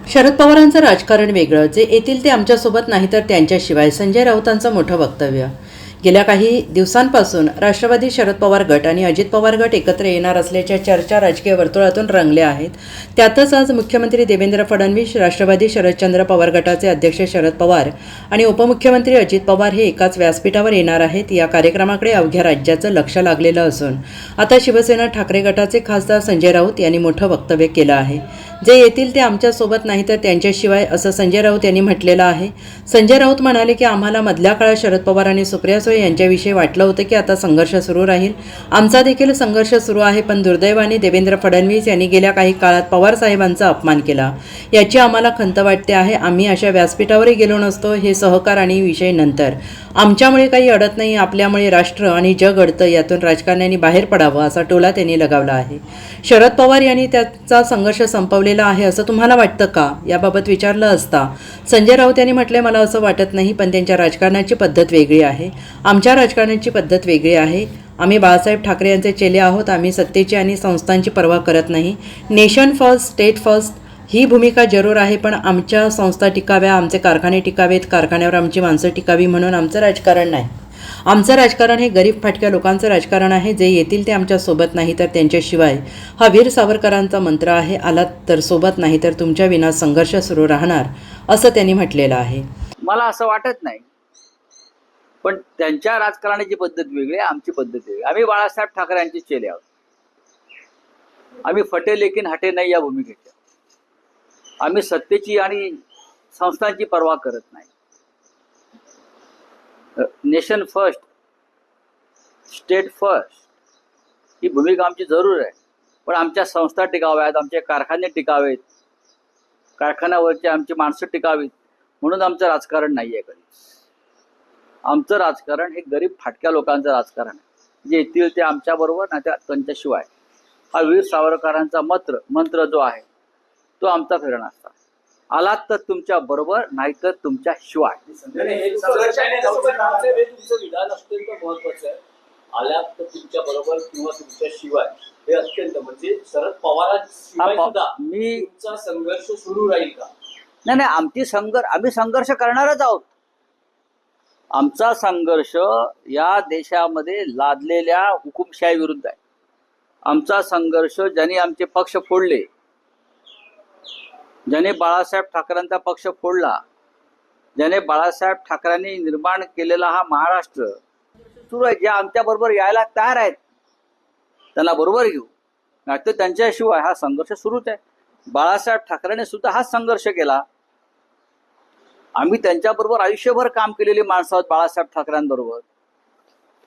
शरद पवारांचं राजकारण वेगळं, जे येतील ते आमच्यासोबत नाही तर त्यांच्याशिवाय, संजय राऊतांचं मोठं वक्तव्य. गेल्या काही दिवसांपासून राष्ट्रवादी शरद पवार गट आणि अजित पवार गट एकत्र येणार असल्याच्या चर्चा राजकीय वर्तुळातून रंगल्या आहेत. त्यातच आज मुख्यमंत्री देवेंद्र फडणवीस, राष्ट्रवादी शरदचंद्र पवार गटाचे अध्यक्ष शरद पवार आणि उपमुख्यमंत्री अजित पवार हे एकाच व्यासपीठावर येणार आहेत. या कार्यक्रमाकडे अवघ्या राज्याचं लक्ष लागलेलं असून आता शिवसेना ठाकरे गटाचे खासदार संजय राऊत यांनी मोठं वक्तव्य केलं आहे. जे येतील ते आमच्यासोबत नाही तर त्यांच्याशिवाय, असं संजय राऊत यांनी म्हटलेलं आहे. संजय राऊत म्हणाले की आम्हाला मधल्या काळात शरद पवार आणि सुप्रिया सुळे यांच्याविषयी वाटलं होतं की आता संघर्ष सुरू राहील. आमचा देखील संघर्ष सुरू आहे, पण दुर्दैवाने देवेंद्र फडणवीस यांनी गेल्या काही काळात पवार साहेबांचा अपमान केला. याची आम्हाला खंत वाटते आहे. आम्ही अशा व्यासपीठावरही गेलो नसतो. हे सहकार आणि विषय नंतर. आमच्यामुळे काही अडत नाही, आपल्यामुळे राष्ट्र आणि जग अडतं. यातून राजकारण्यांनी बाहेर पडावं, असा टोला त्यांनी लगावला आहे. शरद पवार यांनी त्याचा संघर्ष संपवलेला आहे असं तुम्हाला वाटतं का, याबाबत विचारलं असता संजय राऊत यांनी म्हटले, मला असं वाटत नाही, पण त्यांच्या राजकारणाची पद्धत वेगळी आहे. आमच्या राजकारणाची पद्धत वेगळी आहे. आम्ही बाळासाहेब ठाकरे यांचे चेले आहोत. आम्ही सत्तेची आणि संस्थांची पर्वा करत नाही. नेशन फर्स्ट, स्टेट फर्स्ट ही भूमिका जरूर आहे, पण आमच्या संस्था टिकाव्या, आमचे कारखाने टिकावेत, कारखान्यावर आमची माणसं टिकावी म्हणून आमचं राजकारण नाही. आमचं राजकारण हे गरीब फाटक्या लोकांचं राजकारण आहे. जे येतील ते आमच्यासोबत नाही तर त्यांच्याशिवाय, हा वीर सावरकरांचा मंत्र आहे. आलात तर सोबत, नाही तर तुमच्या विना संघर्ष सुरू राहणार, असं त्यांनी म्हटलेलं आहे. मला असं वाटत नाही, पण त्यांच्या राजकारणाची पद्धत वेगळी, आमची पद्धत वेगळी. आम्ही बाळासाहेब ठाकरे यांचे चेले आहोत. आम्ही फटे लेकिन हटे नाही या भूमिकेच्या. आम्ही सत्तेची आणि संस्थांची पर्वा करत नाही. नेशन फर्स्ट, स्टेट फर्स्ट ही भूमिका आमची जरूर आहे, पण आमच्या संस्था टिकाव्यात, आमचे कारखाने टिकावेत, कारखान्यावरची आमची माणसं टिकावीत म्हणून आमचं राजकारण नाही आहे. कधी आमचं राजकारण हे गरीब फाटक्या लोकांचं राजकारण आहे. जे येतील ते आमच्याबरोबर, नाही तर त्यांच्याशिवाय. हा वीर सावरकरांचा मंत्र जो आहे तो आमचा फिरणा असता. आलात तर तुमच्या बरोबर, नाही तर तुमच्या शिवाय. तुमचं विधान अत्यंत महत्वाचं आहे. आलात तर तुमच्या बरोबर किंवा तुमच्या शिवाय, हे अत्यंत, म्हणजे शरद पवारांशिवाय सुद्धा मी तुमचा संघर्ष सुरू राहील का? नाही, आम्ही संघर्ष करणारच आहोत. आमचा संघर्ष या देशामध्ये लादलेल्या हुकुमशाही विरुद्ध आहे. आमचा संघर्ष, ज्यांनी आमचे पक्ष फोडले, ज्याने बाळासाहेब ठाकरेंचा पक्ष फोडला, ज्याने बाळासाहेब ठाकरेंनी निर्माण केलेला हा महाराष्ट्र सुरू आहे. जे आमच्या बरोबर यायला तयार आहेत त्यांना बरोबर घेऊ, नाही तर त्यांच्याशिवाय. हा संघर्ष सुरूच आहे. बाळासाहेब ठाकरेंनी सुद्धा हा संघर्ष केला. आम्ही त्यांच्याबरोबर आयुष्यभर काम केलेली माणसं आहोत बाळासाहेब ठाकरेंबरोबर.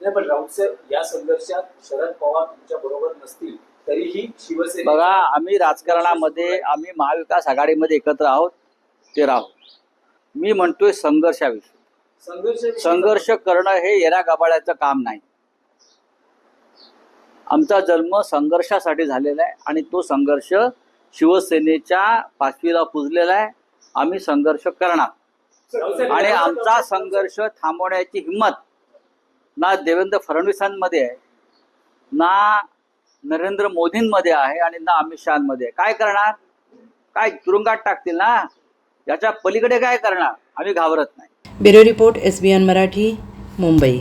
नाही, पण राऊत साहेब, या संघर्षात शरद पवार तुमच्या बरोबर नसतील तरीही शिवसेना, बघा, आम्ही राजकारणामध्ये, आम्ही महाविकास आघाडीमध्ये एकत्र आहोत, ते राहू. मी म्हणतोय संघर्षाविषयी. संघर्ष करणं हे येऱ्या गबाळ्याचं काम नाही. आमचा जन्म संघर्षासाठी झालेला आहे आणि तो संघर्ष शिवसेनेच्या पाचवीला पुजलेला आहे. आम्ही संघर्ष करणार आणि आमचा संघर्ष थांबवण्याची हिंमत ना देवेंद्र फडणवीसांमध्ये आहे, ना नरेंद्र मोदींमध्ये आहे आणि ना अमित शहामध्ये आहे. काय करणार? काय तुरुंगात टाकतील ना, याच्या पलीकडे काय करणार? आम्ही घाबरत नाही. Bureau report, SBN Marathi, Mumbai.